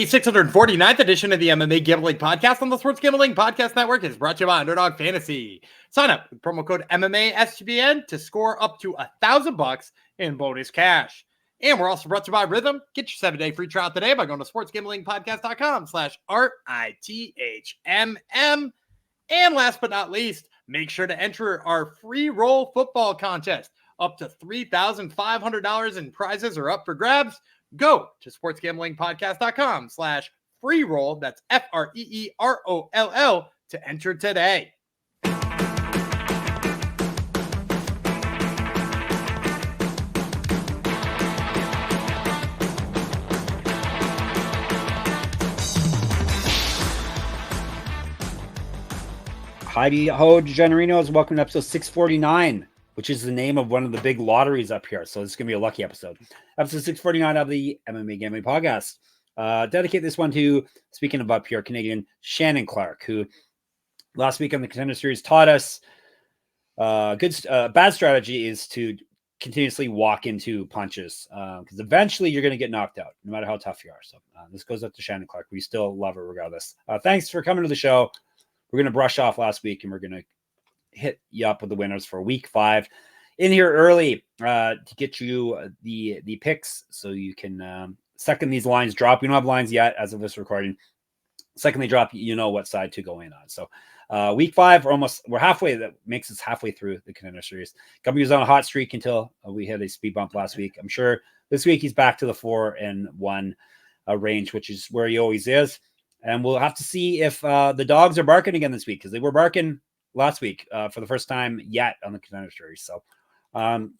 The 649th edition of the MMA Gambling Podcast on the Sports Gambling Podcast Network is brought to you by Underdog Fantasy. Sign up with promo code MMA SGPN to score up to $1,000 in bonus cash. And we're also brought to you by Rhythm. Get your 7-day free trial today by going to sportsgamblingpodcast.com/RITHMM. And last but not least, make sure to enter our free roll football contest. Up to $3,500 in prizes are up for grabs. Go to sportsgamblingpodcast.com/free roll. That's FREEROLL to enter today. Heidi Ho DeGenerinos, welcome to episode 649, which is the name of one of the big lotteries up here. So it's going to be a lucky episode. Episode 649 of the MMA Gambling Podcast. Dedicate this one to, speaking of up here, Canadian Shannon Clark, who last week on the Contender Series taught us bad strategy is to continuously walk into punches because eventually you're going to get knocked out, no matter how tough you are. So this goes up to Shannon Clark. We still love her regardless. Thanks for coming to the show. We're going to brush off last week and we're going to hit you up with the winners for week 5 in here early to get you the picks so you can second these lines drop. We don't have lines yet as of this recording. Second they drop, you know what side to go in on. So week 5, we're halfway. That makes us halfway through the Contender Series. Gumby was on a hot streak until we had a speed bump last week. I'm sure this week he's back to the 4-1 range, which is where he always is. And we'll have to see if the dogs are barking again this week, because they were barking last week for the first time yet on the Contender Series. So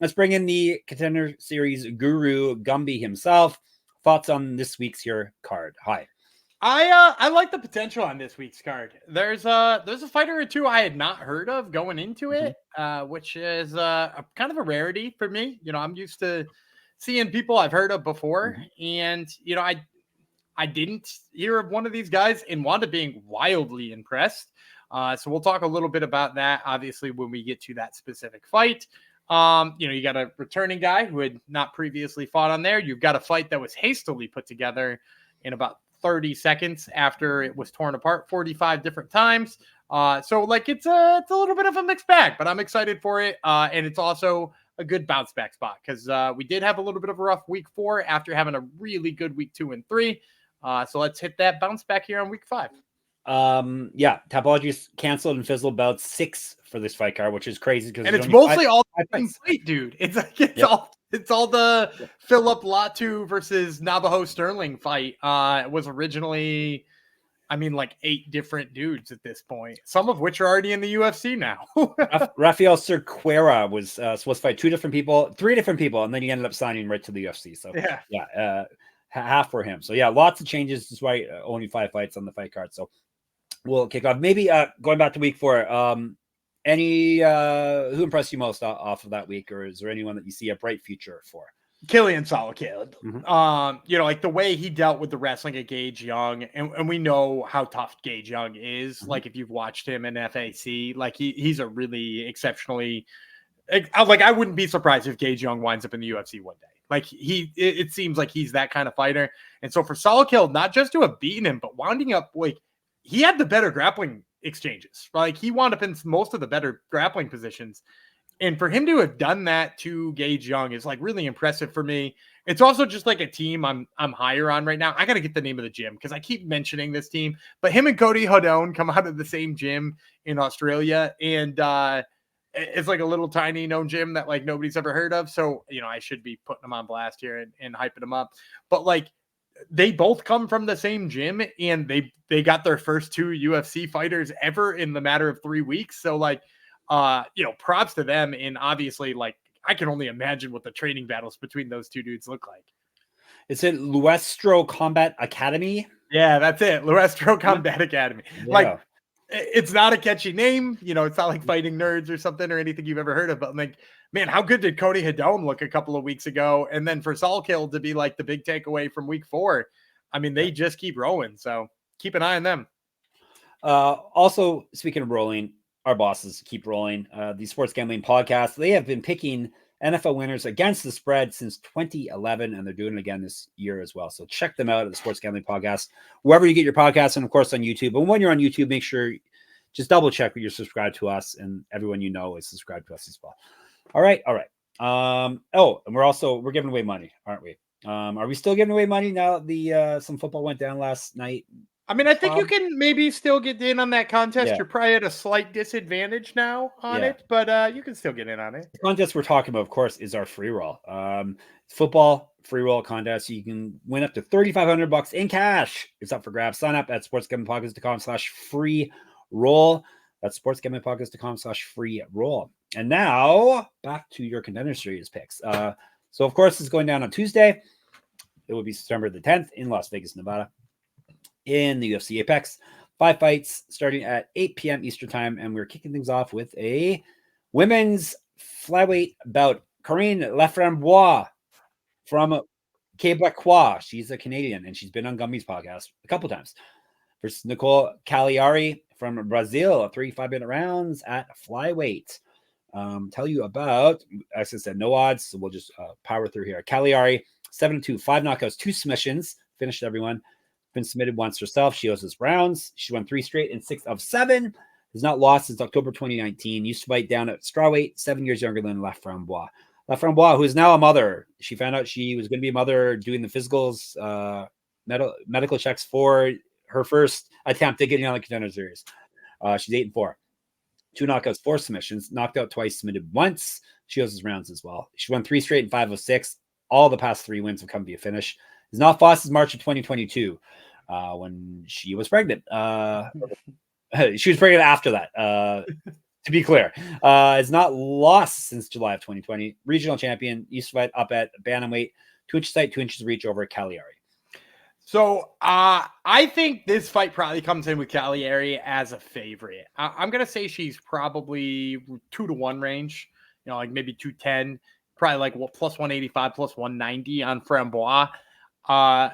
let's bring in the Contender Series guru, Gumby himself. Thoughts on this week's card? Hi. I like the potential on this week's card. There's a fighter or two I had not heard of going into it, which is a kind of a rarity for me. You know, I'm used to seeing people I've heard of before, and you know, I didn't hear of one of these guys and wound up being wildly impressed. So we'll talk a little bit about that, obviously, when we get to that specific fight. You know, you got a returning guy who had not previously fought on there. You've got a fight that was hastily put together in about 30 seconds after it was torn apart 45 different times. So like it's a little bit of a mixed bag, but I'm excited for it. And it's also a good bounce back spot because we did have a little bit of a rough week 4 after having a really good week 2 and 3. So let's hit that bounce back here on week 5. Yeah, Tapology's canceled and fizzled about 6 for this fight card, which is crazy because it's mostly all the same fight, dude. It's like it's all the Phillip Latu versus Navajo Sterling fight. It was originally, I mean, like 8 different dudes at this point, some of which are already in the UFC now. Rafael Cerquera was supposed to fight 3 different people, and then he ended up signing right to the UFC. So yeah, half for him. So yeah, lots of changes. That's why only 5 fights on the fight card. So we'll kick off. Maybe going back to week 4. Any who impressed you most off of that week, or is there anyone that you see a bright future for? Killian Solakid. You know, like the way he dealt with the wrestling of Gage Young, and we know how tough Gage Young is. Like if you've watched him in FAC, like he's a really exceptionally, like I wouldn't be surprised if Gage Young winds up in the UFC one day. Like it seems like he's that kind of fighter. And so for Solakid, not just to have beaten him, but winding up like he had the better grappling exchanges. Like he wound up in most of the better grappling positions. And for him to have done that to Gage Young is like really impressive for me. It's also just like a team I'm higher on right now. I got to get the name of the gym because I keep mentioning this team, but him and Cody Hodone come out of the same gym in Australia. And it's like a little tiny known gym that like nobody's ever heard of. So, you know, I should be putting them on blast here and hyping them up. But like they both come from the same gym and they got their first 2 UFC fighters ever in the matter of 3 weeks. So like, you know, props to them. And obviously like I can only imagine what the training battles between those 2 dudes look like. Is it Luestro Combat Academy? Yeah, that's it. Luestro Combat Academy. Yeah. Like it's not a catchy name, you know, it's not like Fighting Nerds or something or anything you've ever heard of, but like, man, how good did Cody Hodone look a couple of weeks ago? And then for Solakid to be like the big takeaway from week 4, I mean, they just keep rolling. So keep an eye on them. Also, speaking of rolling, our bosses keep rolling. The Sports Gambling Podcast, they have been picking NFL winners against the spread since 2011, and they're doing it again this year as well. So check them out at the Sports Gambling Podcast, wherever you get your podcasts, and of course on YouTube. And when you're on YouTube, make sure just double check that you're subscribed to us, and everyone you know is subscribed to us as well. All right. And we're giving away money, aren't we? Are we still giving away money now that some football went down last night? I mean, I think you can maybe still get in on that contest. Yeah. You're probably at a slight disadvantage now on it, but you can still get in on it. The contest we're talking about, of course, is our free roll. Football free roll contest. You can win up to $3,500 in cash. It's up for grabs. Sign up at sportsgamblingpodcast.com/free roll. That's sportsgamblingpodcast.com/free roll. And now back to your Contender Series picks. So of course it's going down on Tuesday. It will be September the 10th in Las Vegas, Nevada, in the UFC Apex. 5 fights starting at 8 p.m. Eastern time, and we're kicking things off with a women's flyweight bout. Corinne Laframboise from Quebecois. She's a Canadian, and she's been on Gumby's podcast a couple times. Versus Nicolle Caliari from Brazil, 3 5-minute rounds at flyweight. Tell you about, as I said, no odds, so we'll just power through here. Caliari, 7-2, 5 knockouts, 2 submissions, finished everyone. Been submitted once herself. She owes us rounds. She won 3 straight and 6 of 7. Has not lost since October 2019. Used to fight down at strawweight, 7 years younger than Laframboise. Laframboise, who is now a mother. She found out she was going to be a mother doing the physicals, medical checks for her first attempt at getting on the Contender Series. She's 8-4. 2 knockouts, 4 submissions, knocked out twice, submitted once. She owes us rounds as well. She won 3 straight and 5 of 6. All the past 3 wins have come via finish. Has not fought since March of 2022 when she was pregnant. She was pregnant after that, to be clear. Has not lost since July of 2020. Regional champion, used to fight up at bantamweight, 2 inches height, 2 inches reach over Caliari. So I think this fight probably comes in with Caliari as a favorite. I'm going to say she's probably 2-1 range, like maybe 210, probably like plus 185, plus 190 on Framboise.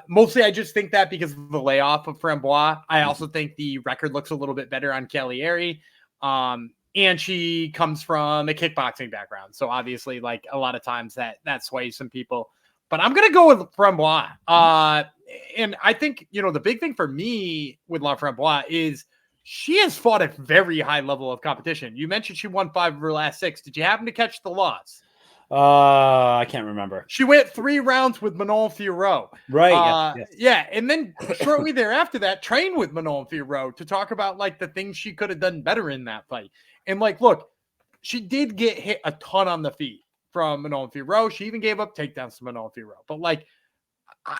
Mostly I just think that because of the layoff of Framboise. I also think the record looks a little bit better on Caliari. And she comes from a kickboxing background. So obviously, like a lot of times that sways some people. But I'm going to go with Framboise. And I think, the big thing for me with Laframboise is she has fought a very high level of competition. You mentioned she won 5 of her last 6. Did you happen to catch the loss? I can't remember. She went 3 rounds with Manon Fiorot. Right. Yes. Yeah. And then shortly thereafter that, trained with Manon Fiorot to talk about like the things she could have done better in that fight. And like, look, she did get hit a ton on the feet from Manon Fiorot. She even gave up takedowns to Manon Fiorot. But like,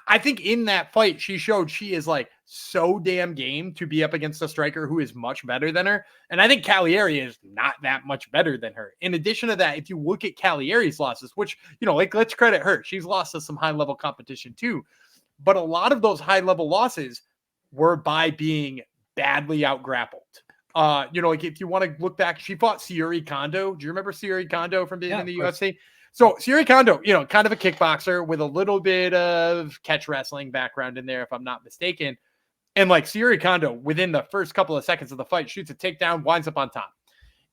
I think in that fight, she showed she is like so damn game to be up against a striker who is much better than her. And I think Caliari is not that much better than her. In addition to that, if you look at Caliari's losses, which, like, let's credit her. She's lost to some high level competition too. But a lot of those high level losses were by being badly out grappled. Like if you want to look back, she fought Sayuri Kondo. Do you remember Sayuri Kondo from being in the UFC? So Sayuri Kondo, kind of a kickboxer with a little bit of catch wrestling background in there, if I'm not mistaken. And like Sayuri Kondo, within the first couple of seconds of the fight, shoots a takedown, winds up on top.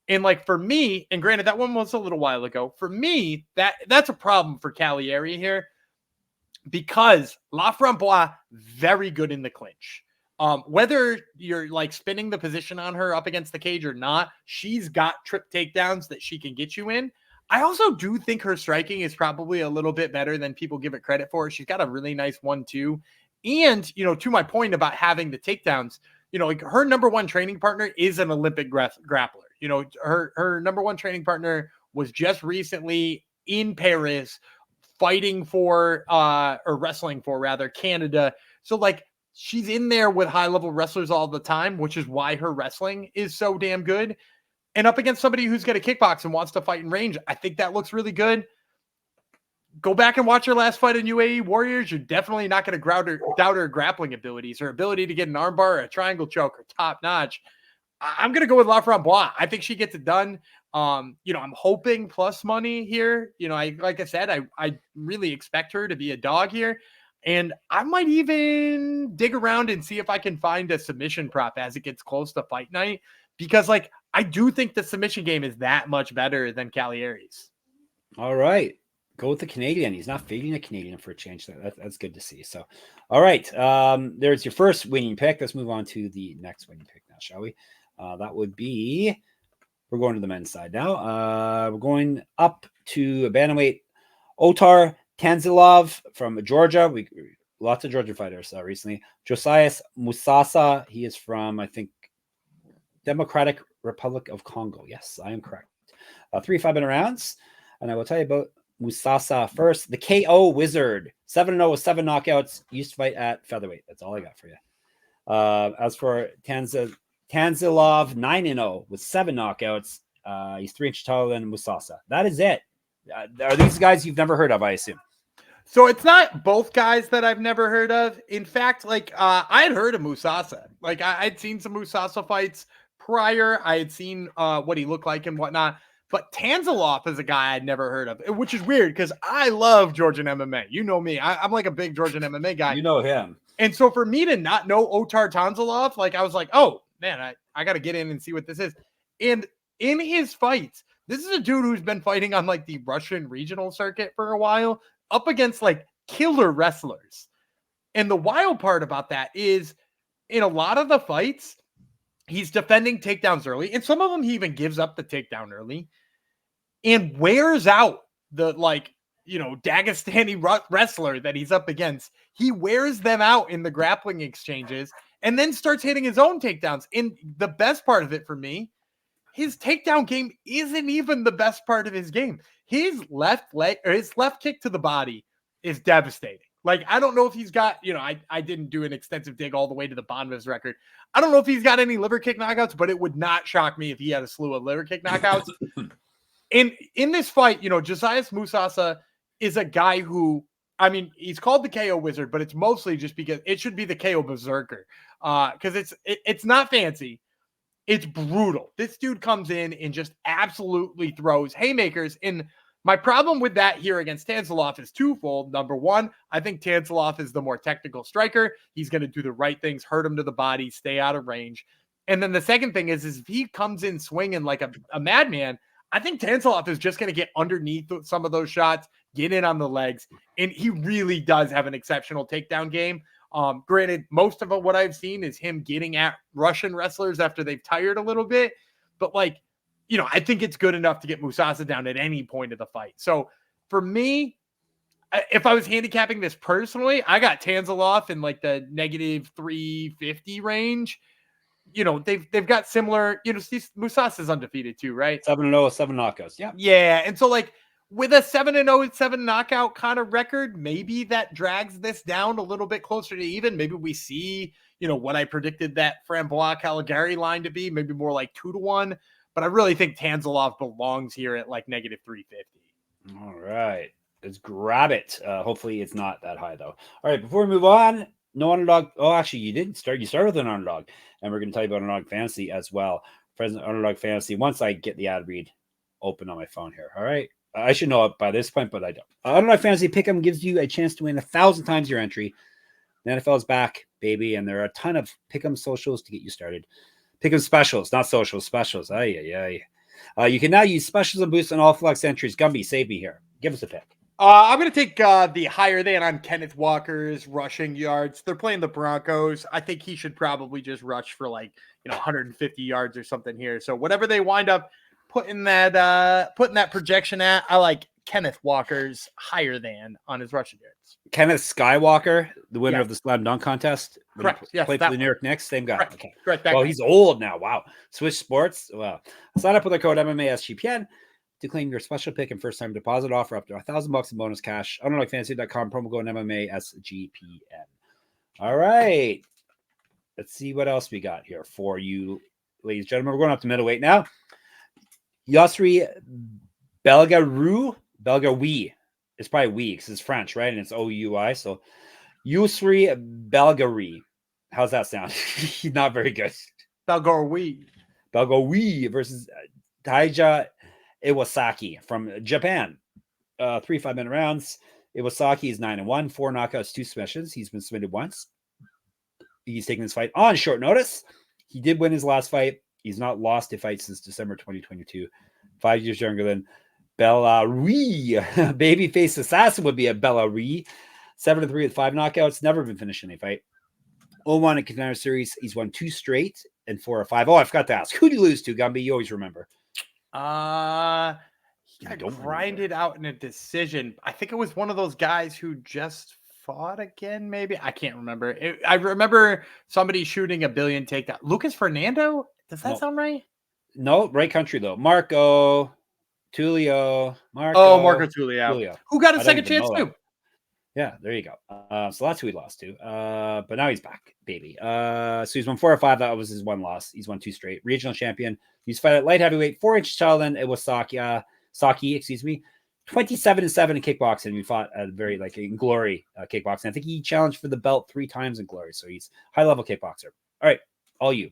And like for me, and granted that one was a little while ago, for me, that's a problem for Caliari here because Laframboise, very good in the clinch. Whether you're like spinning the position on her up against the cage or not, she's got trip takedowns that she can get you in. I also do think her striking is probably a little bit better than people give it credit for. She's got a really nice 1-2. And, to my point about having the takedowns, like her number 1 training partner is an Olympic grappler. Her number 1 training partner was just recently in Paris fighting for, or wrestling for rather, Canada. So like she's in there with high level wrestlers all the time, which is why her wrestling is so damn good. And up against somebody who's going to kickbox and wants to fight in range, I think that looks really good. Go back and watch her last fight in UAE Warriors. You're definitely not going to doubt her grappling abilities. Her ability to get an armbar or a triangle choke are top notch. I'm going to go with Laframboise. I think she gets it done. I'm hoping plus money here. Like I said, I really expect her to be a dog here. And I might even dig around and see if I can find a submission prop as it gets close to fight night. Because, like, I do think the submission game is that much better than Caliari's. All right. Go with the Canadian. He's not fading a Canadian for a change. That's good to see. So, all right. There's your first winning pick. Let's move on to the next winning pick now, shall we? That would be, we're going to the men's side now. We're going up to bantamweight Otar Tanzilov from Georgia. Lots of Georgia fighters recently. Josias Musasa. He is from, I think, Democratic Republic of Congo. Yes, I am correct. 3 5-minute rounds. And I will tell you about Musasa first. The KO Wizard. 7-0 with 7 knockouts. Used to fight at featherweight. That's all I got for you. As for Tanzilov, 9-0 with 7 knockouts. He's 3 inches taller than Musasa. That is it. Are these guys you've never heard of, I assume? So it's not both guys that I've never heard of. In fact, like I had heard of Musasa. Like I'd seen some Musasa fights prior. I had seen what he looked like and whatnot. But Tanzilov is a guy I'd never heard of, which is weird because I love Georgian MMA. You know me. I'm like a big Georgian MMA guy. You know him. And so for me to not know Otar Tanzilov, like I was like, oh, man, I got to get in and see what this is. And in his fights, this is a dude who's been fighting on like the Russian regional circuit for a while, up against like killer wrestlers. And the wild part about that is in a lot of the fights, he's defending takedowns early. And some of them he even gives up the takedown early and wears out the Dagestani wrestler that he's up against. He wears them out in the grappling exchanges and then starts hitting his own takedowns. And the best part of it for me, his takedown game isn't even the best part of his game. His left leg or his left kick to the body is devastating. Like, I don't know if he's got, I didn't do an extensive dig all the way to the bottom of his record. I don't know if he's got any liver kick knockouts, but it would not shock me if he had a slew of liver kick knockouts. And in this fight, Josias Musasa is a guy who, I mean, he's called the KO Wizard, but it's mostly just because it should be the KO Berserker. Because it's not fancy. It's brutal. This dude comes in and just absolutely throws haymakers. And my problem with that here against Tanzilov is twofold. Number one, I think Tanzilov is the more technical striker. He's going to do the right things, hurt him to the body, stay out of range. And then the second thing is if he comes in swinging like a madman, I think Tanzilov is just going to get underneath some of those shots, get in on the legs, and he really does have an exceptional takedown game. Granted, most of what I've seen is him getting at Russian wrestlers after they've tired a little bit, but I think it's good enough to get Musasa down at any point of the fight. So for me, if I was handicapping this personally, I got Tanzilov in like the negative 350 range. They've got similar, Musasa's undefeated too, right? 7-0, 7 knockouts. Yeah. Yeah. And so with a 7-0, 7 knockout kind of record, maybe that drags this down a little bit closer to even. Maybe we see, what I predicted that Laframboise Caliari line to be, maybe more like 2-1. But I really think Tanzilov belongs here at like negative 350. All right. Let's grab it. Hopefully it's not that high though. All right. Before we move on, no underdog. Oh, actually, you didn't start. You started with an underdog, and we're going to tell you about underdog fantasy as well. Present underdog fantasy. Once I get the ad read open on my phone here. All right. I should know it by this point, but I don't. Underdog fantasy pick'em gives you a chance to win 1,000 times your entry. The NFL is back, baby, and there are a ton of pick'em socials to get you started. Pick'em specials, not socials, specials. You can now use specials and boosts on all flex entries. Gumby, save me here. Give us a pick. I'm going to take the higher than on Kenneth Walker's rushing yards. They're playing the Broncos. I think he should probably just rush for 150 yards or something here. So whatever they wind up putting that projection at, I like Kenneth Walker's higher than on his rushing yards. Kenneth Skywalker, the winner of the slam dunk contest. Correct. Yes, played for the New York Knicks. Same guy. Correct. Okay. Correct. Well, he's old now. Wow. Switch Sports. Wow. Sign up with our code MMA SGPN to claim your special pick and first time deposit offer up to $1,000 in bonus cash. Underdogfantasy.com, promo code MMA SGPN. All right. Let's see what else we got here for you, ladies and gentlemen. We're going up to middleweight now. Yousri Belgaroui. It's probably we because it's French, right? And it's O-U-I. So Yousri Belgaroui. How's that sound? Not very good. Belgaroui versus Taiga Iwasaki from Japan. 3 5-minute rounds. Iwasaki is 9-1, 4 knockouts, 2 submissions. He's been submitted once. He's taking this fight on short notice. He did win his last fight. He's not lost a fight since December 2022. 5 years younger than Belgaroui. Babyface assassin would be a Belgaroui. 7-3 with 5 knockouts. Never been finished in a fight. 0-1 in Contender Series. He's won 2 straight and 4 or 5. Oh, I forgot to ask. Who did he lose to, Gumby? You always remember. He got grinded out in a decision. I think it was one of those guys who just fought again, maybe. I can't remember. I remember somebody shooting a billion takedown. Lucas Fernando? Does that sound right? No, right country, though. Marco Tulio. Marco Tulio. Who got a second chance, too? Yeah, there you go. So that's who he lost to. But now he's back, baby. So he's won 4 or 5. That was his one loss. He's won 2 straight. Regional champion. He's fight at light heavyweight, 4-inch taller than Iwasaki. Saki, 27-7 in kickboxing. We fought at very in Glory kickboxing. I think he challenged for the belt 3 times in Glory. So he's high level kickboxer. All right, all you.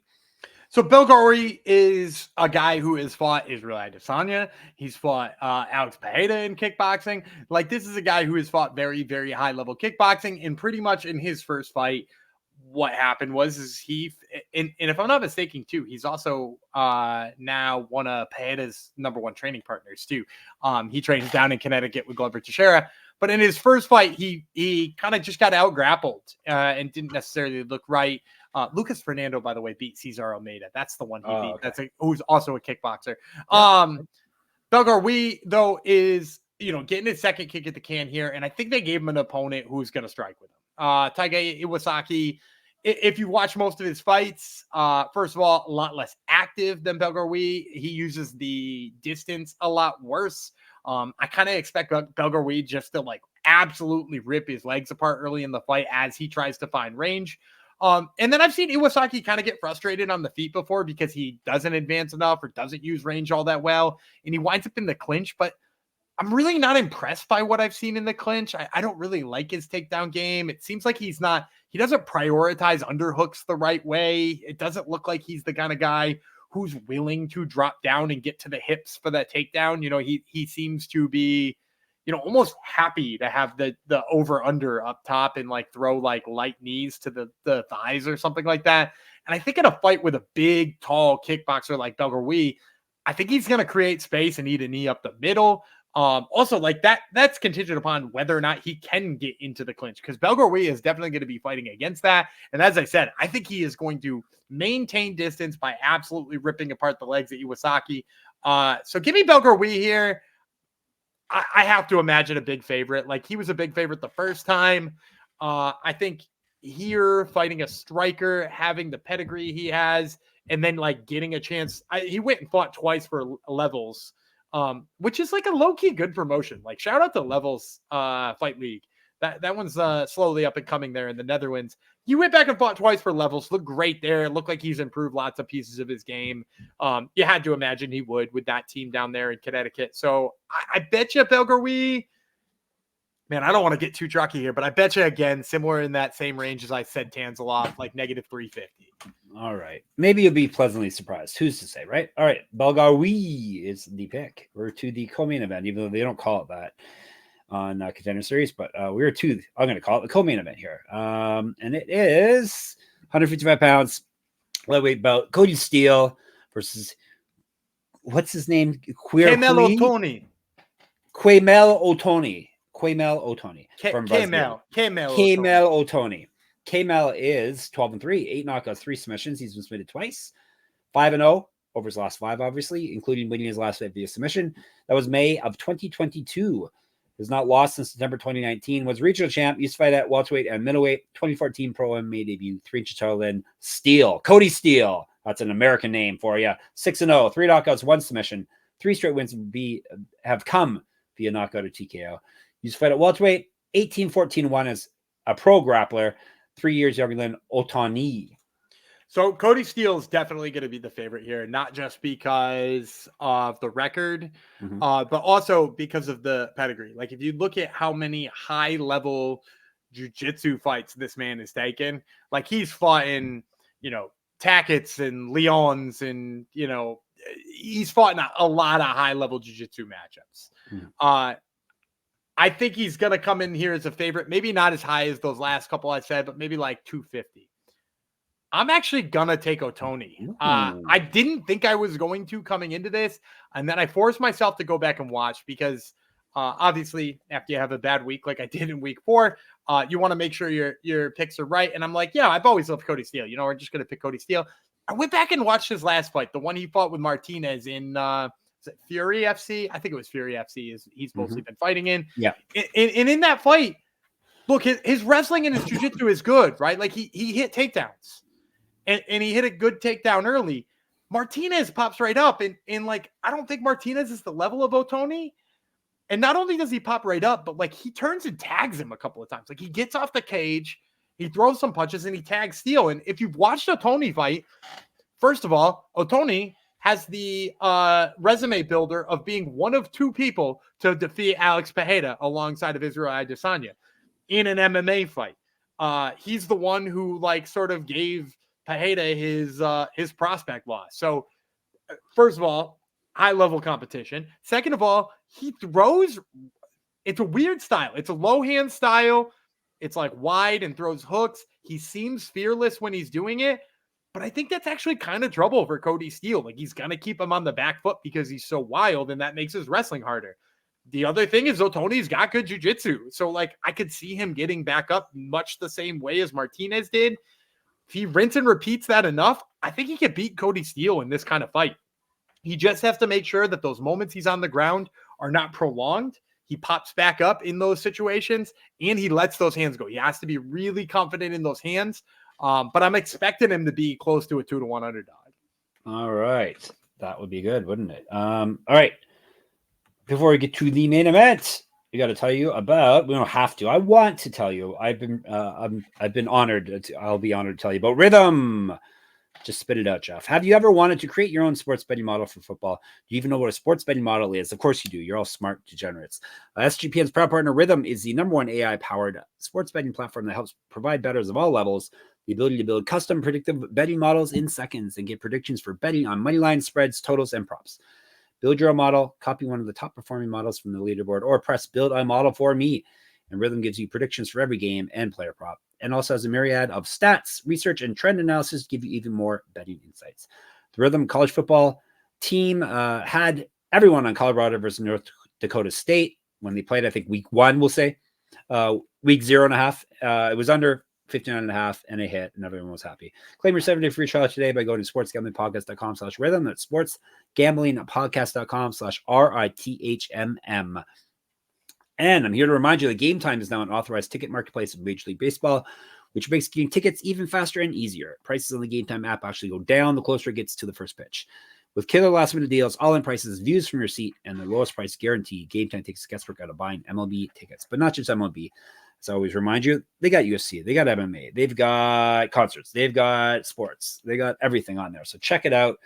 So Belgaroui is a guy who has fought Israel Adesanya. He's fought Alex Pereira in kickboxing. Like, this is a guy who has fought very, very high level kickboxing. And pretty much in his first fight, what happened was and if I'm not mistaken too, he's also now one of Pereira's #1 training partners too. He trains down in Connecticut with Glover Teixeira. But in his first fight, he kind of just got out grappled and didn't necessarily look right. Lucas Fernando, by the way, beat Cesar Almeida. That's the one he beat. Okay. Who's also a kickboxer. Yeah. Belgaroui, though, is getting his second kick at the can here, and I think they gave him an opponent who's going to strike with him. Taiga Iwasaki. If you watch most of his fights, first of all, a lot less active than Belgaroui. He uses the distance a lot worse. I kind of expect Belgaroui just to absolutely rip his legs apart early in the fight as he tries to find range. And then I've seen Iwasaki kind of get frustrated on the feet before because he doesn't advance enough or doesn't use range all that well, and he winds up in the clinch. But I'm really not impressed by what I've seen in the clinch. I don't really like his takedown game. It seems like he doesn't prioritize underhooks the right way. It doesn't look like he's the kind of guy who's willing to drop down and get to the hips for that takedown. He seems to be, almost happy to have the over under up top and throw light knees to the thighs or something like that. And I think in a fight with a big, tall kickboxer like Belgaroui, I think he's going to create space and eat a knee up the middle. Also, that's contingent upon whether or not he can get into the clinch, because Belgaroui is definitely going to be fighting against that. And as I said, I think he is going to maintain distance by absolutely ripping apart the legs of Iwasaki. So give me Belgaroui here. I have to imagine a big favorite. He was a big favorite the first time. I think here, fighting a striker, having the pedigree he has, and then getting a chance. He went and fought twice for Levels, which is a low-key good promotion. Shout out to Levels Fight League. That one's slowly up and coming there in the Netherlands. He went back and fought twice for Levels. Looked great there. Looked like he's improved lots of pieces of his game. You had to imagine he would with that team down there in Connecticut. So I bet you Belgaroui, man, I don't want to get too trucky here, but I bet you, again, similar in that same range as I said, Tanzilov, -350. All right. Maybe you'll be pleasantly surprised. Who's to say, right? All right. Belgaroui is the pick. We're to the co-main event, even though they don't call it that on Contender Series, but we're to, I'm going to call it the co-main event here. And it is 155 pounds, lightweight bout. Cody Steele versus, what's his name? Quemuel Ottoni. Quemuel Ottoni. From Brazil. Quemuel Ottoni. Quemuel is 12-3, 8 knockouts, 3 submissions. He's been submitted twice. 5-0 over his last 5, obviously, including winning his last fight via submission. That was May of 2022. Has not lost since September 2019. Was regional champ. Used to fight at welterweight and middleweight. 2014 pro MMA debut. 3-inch taller than Steele. Cody Steele. That's an American name for you. 6-0, 3 knockouts, 1 submission. 3 straight wins have come via knockout or TKO. Used to fight at welterweight. 18-14-1 as a pro grappler. 3 years younger than Ottoni. So Cody Steele is definitely going to be the favorite here, not just because of the record, but also because of the pedigree. If you look at how many high-level jiu-jitsu fights this man has taken, he's fought in, Tackets and Leons and, he's fought in a lot of high-level jiu-jitsu matchups. I think he's going to come in here as a favorite, maybe not as high as those last couple I said, but maybe 250. I'm actually gonna take Ottoni. I didn't think I was going to coming into this, and then I forced myself to go back and watch because obviously after you have a bad week like I did in week 4, you want to make sure your picks are right. And I'm like, yeah, I've always loved Cody Steele. We're just gonna pick Cody Steele. I went back and watched his last fight, the one he fought with Martinez in is it Fury FC? I think it was Fury FC. He's mostly been fighting in. Yeah. And in that fight, look, his wrestling and his jiu-jitsu is good, right? Like he hit takedowns. And he hit a good takedown early. Martinez pops right up. And like, I don't think Martinez is the level of Ottoni. And not only does he pop right up, but like he turns and tags him a couple of times. Like he gets off the cage, he throws some punches, and he tags Steele. And if you've watched Ottoni fight, first of all, Ottoni has the resume builder of being one of 2 people to defeat Alex Pereira alongside of Israel Adesanya in an MMA fight. He's the one who like sort of gave Pereira his prospect loss. So first of all, high level competition. Second of all, he throws. It's a weird style. It's a low hand style. It's like wide and throws hooks. He seems fearless when he's doing it, but I think that's actually kind of trouble for Cody Steele. Like he's gonna keep him on the back foot because he's so wild, and that makes his wrestling harder. The other thing is Ottoni's got good jiu-jitsu. So like I could see him getting back up much the same way as Martinez did. If he rinse and repeats that enough, I think he could beat Cody Steele in this kind of fight. He just has to make sure that those moments he's on the ground are not prolonged. He pops back up in those situations, and he lets those hands go. He has to be really confident in those hands. But I'm expecting him to be close to a 2-1 underdog. All right. That would be good, wouldn't it? All right. Before we get to the main event, we got to tell you about, we don't have to, I want to tell you, I've been honored. I'll be honored to tell you about Rhythm. Just spit it out, Jeff. Have you ever wanted to create your own sports betting model for football? Do you even know what a sports betting model is? Of course you do. You're all smart degenerates. SGPN's proud partner Rhythm is the #1 AI-powered sports betting platform that helps provide bettors of all levels the ability to build custom predictive betting models in seconds and get predictions for betting on money lines, spreads, totals, and props. Build your own model, copy one of the top performing models from the leaderboard, or press build a model for me. And Rhythm gives you predictions for every game and player prop, and also has a myriad of stats, research, and trend analysis to give you even more betting insights. The Rhythm college football team had everyone on Colorado versus North Dakota State when they played, I think week 1, we'll say. Week 0.5, it was under 59.5, and it hit, and everyone was happy. Claim your 7-day free trial today by going to sportsgamblingpodcast.com/rhythm. That's sportsgamblingpodcast.com/RITHMM. And I'm here to remind you that Game Time is now an authorized ticket marketplace of Major League Baseball, which makes getting tickets even faster and easier. Prices on the Game Time app actually go down the closer it gets to the first pitch. With killer last-minute deals, all-in prices, views from your seat, and the lowest price guarantee, Game Time takes guesswork out of buying MLB tickets. But not just MLB. As I always remind you, they got UFC, they got MMA, they've got concerts, they've got sports, they got everything on there. So check it out.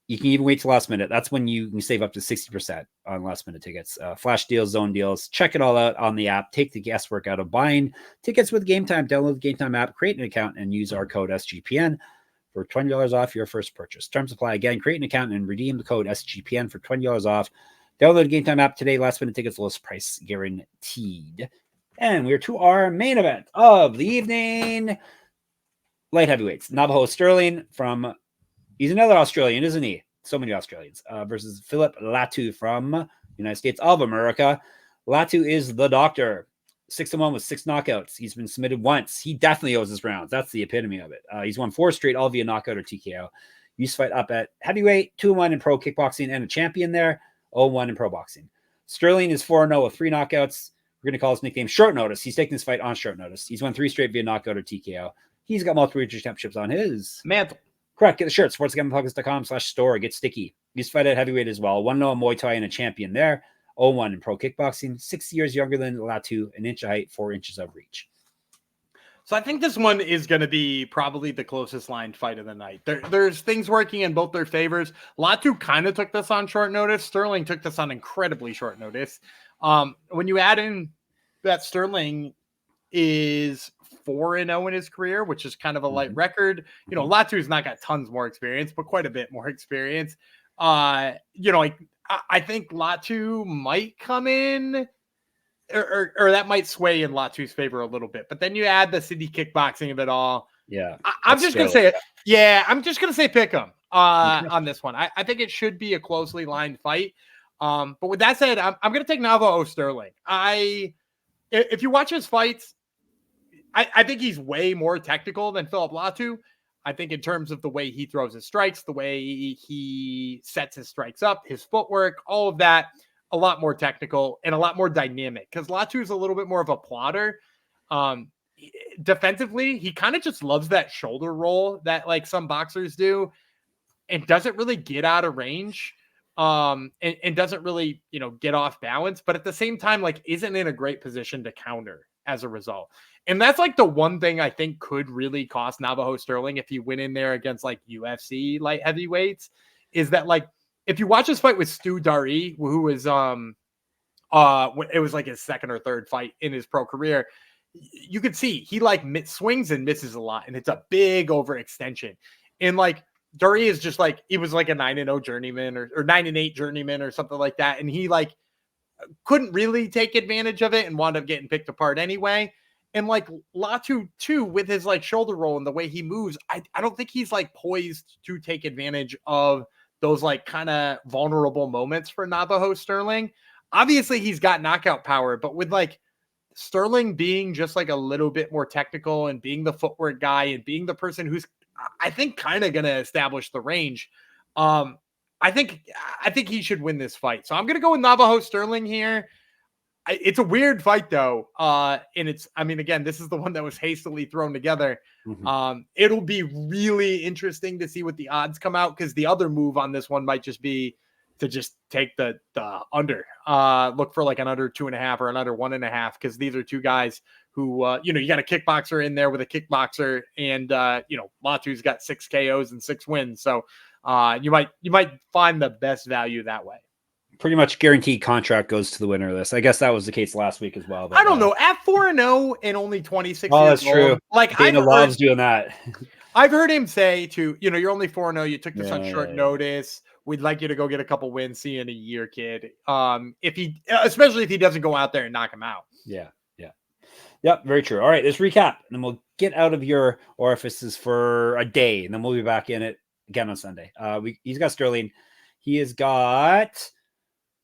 You can even wait till last minute. That's when you can save up to 60% on last minute tickets. Flash deals, zone deals. Check it all out on the app. Take the guesswork out of buying tickets with Game Time. Download the Game Time app, create an account, and use our code SGPN for $20 off your first purchase. Terms apply. Again, create an account and redeem the code SGPN for $20 off. Download the Game Time app today. Last minute tickets, lowest price guaranteed. And we're to our main event of the evening. Light heavyweights. Navajo Stirling from, he's another Australian, isn't he? So many Australians. Versus Phillip Latu from United States of America. Latu is the doctor. 6-1 with 6 knockouts. He's been submitted once. He definitely owes his rounds. That's the epitome of it. He's won 4 straight, all via knockout or TKO. Used to fight up at heavyweight, 2-1 in pro kickboxing, and a champion there, 0-1 in pro boxing. Sterling is 4-0 with 3 knockouts. We're going to call his nickname Short Notice. He's taking this fight on short notice. He's won 3 straight via knockout or TKO. He's got multiple regional championships on his mantle. Correct. Get the shirt. sportsgamblingpodcast.com/store. Get sticky. Used to fight at heavyweight as well. 1-0 in Muay Thai and a champion there. 0-1 in pro kickboxing. 6 years younger than Latu. 1 inch of height, 4 inches of reach. So I think this one is going to be probably the closest line fight of the night. There's things working in both their favors. Latu kind of took this on short notice. Sterling took this on incredibly short notice. When you add in that Sterling is 4-0 in his career, which is kind of a light record. You know, Latu's not got tons more experience, but quite a bit more experience. I think Latu might come in or that might sway in Latu's favor a little bit. But then you add the city kickboxing of it all. Yeah. I'm just going to say it. Yeah, I'm just going to say pick him on this one. I think it should be a closely lined fight. But with that said, I'm going to take Navajo Stirling. If you watch his fights, I think he's way more technical than Phillip Latu. I think in terms of the way he throws his strikes, the way he sets his strikes up, his footwork, all of that, a lot more technical and a lot more dynamic. Because Latu is a little bit more of a plotter. Defensively, he kind of just loves that shoulder roll that like some boxers do, and doesn't really get out of range. And doesn't really, get off balance, but at the same time, like, isn't in a great position to counter as a result. And that's like the one thing I think could really cost Navajo Stirling if he went in there against like UFC light heavyweights, is that like, if you watch his fight with Stu Dari, who was, it was like his second or third fight in his pro career, you could see he like swings and misses a lot, and it's a big overextension. And like, Dury is just like, he was like a 9-0 journeyman or 9-8 journeyman or something like that. And he like couldn't really take advantage of it and wound up getting picked apart anyway. And like Latu too, with his like shoulder roll and the way he moves, I don't think he's like poised to take advantage of those like kind of vulnerable moments for Navajo Stirling. Obviously he's got knockout power, but with like Stirling being just like a little bit more technical and being the footwork guy and being the person who's, I think, kind of going to establish the range. I think he should win this fight. So I'm going to go with Navajo Stirling here. It's a weird fight though. And it's, I mean, again, this is the one that was hastily thrown together. It'll be really interesting to see what the odds come out, because the other move on this one might just be to just take the under, look for like an under 2.5 or an under 1.5, because these are two guys who, you got a kickboxer in there with a kickboxer, and, Latu's got 6 KOs and 6 wins. So you might find the best value that way. Pretty much guaranteed contract goes to the winner of this. I guess that was the case last week as well. But, I don't know. At 4-0 and only 26 years that's old, true. Like, Dana loves doing that. I've heard him say to, you're only 4-0. You took this on short notice. We'd like you to go get a couple wins. See you in a year, kid. Especially if he doesn't go out there and knock him out. Yeah. Yep, very true. All right, let's recap, and then we'll get out of your orifices for a day, and then we'll be back in it again on Sunday. He's got Stirling. He has got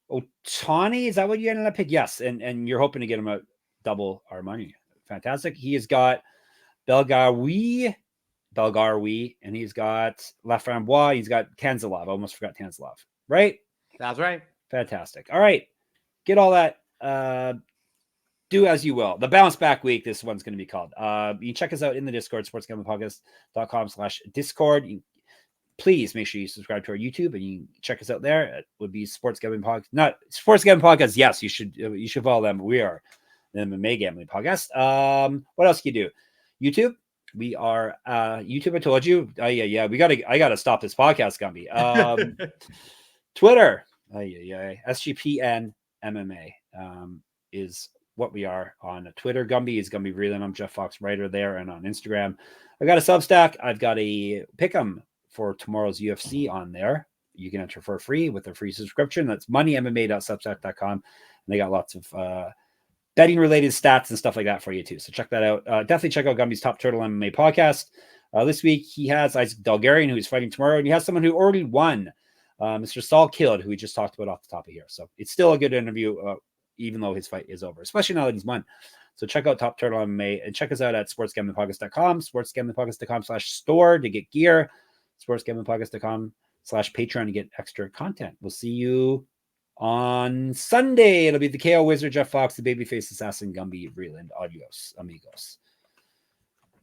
Ottoni. Is that what you ended up picking? Yes, and you're hoping to get him a double our money. Fantastic. He has got Belgaroui, and he's got Laframboise. He's got Tanzilov. I almost forgot Tanzilov. Right? That's right. Fantastic. All right. Get all that. Do as you will. The bounce back week, this one's going to be called. You can check us out in the Discord, sportsgamblingpodcast.com/Discord. Please make sure you subscribe to our YouTube, and you can check us out there. It would be Sports Gambling Podcast. Not Sports Gambling Podcast. Yes, you should follow them. We are the MMA Gambling Podcast. What else can you do? YouTube. We are YouTube. I told you. Yeah. I gotta stop this podcast, Gumby. Twitter. SGPN MMA is what we are on Twitter. Gumby is Gumby Vreeland. I'm Jeff Fox, writer there, and on Instagram. I got a Substack. I've got a pick'em for tomorrow's UFC on there. You can enter for free with a free subscription. That's moneymma.substack.com. And they got lots of betting related stats and stuff like that for you too. So check that out. Definitely check out Gumby's Top Turtle MMA podcast. This week he has Isaac Dalgarian, who's fighting tomorrow, and he has someone who already won, Mr. Saul Kidd, who we just talked about off the top of here. So it's still a good interview, even though his fight is over, especially now that he's won. So check out Top Turtle MMA and check us out at sportsgamblingpodcast.com, sportsgamblingpodcast.com/store to get gear, sportsgamblingpodcast.com/Patreon to get extra content. We'll see you on Sunday. It'll be the KO Wizard, Jeff Fox, the Babyface Assassin, Gumby Vreeland. Adios, amigos.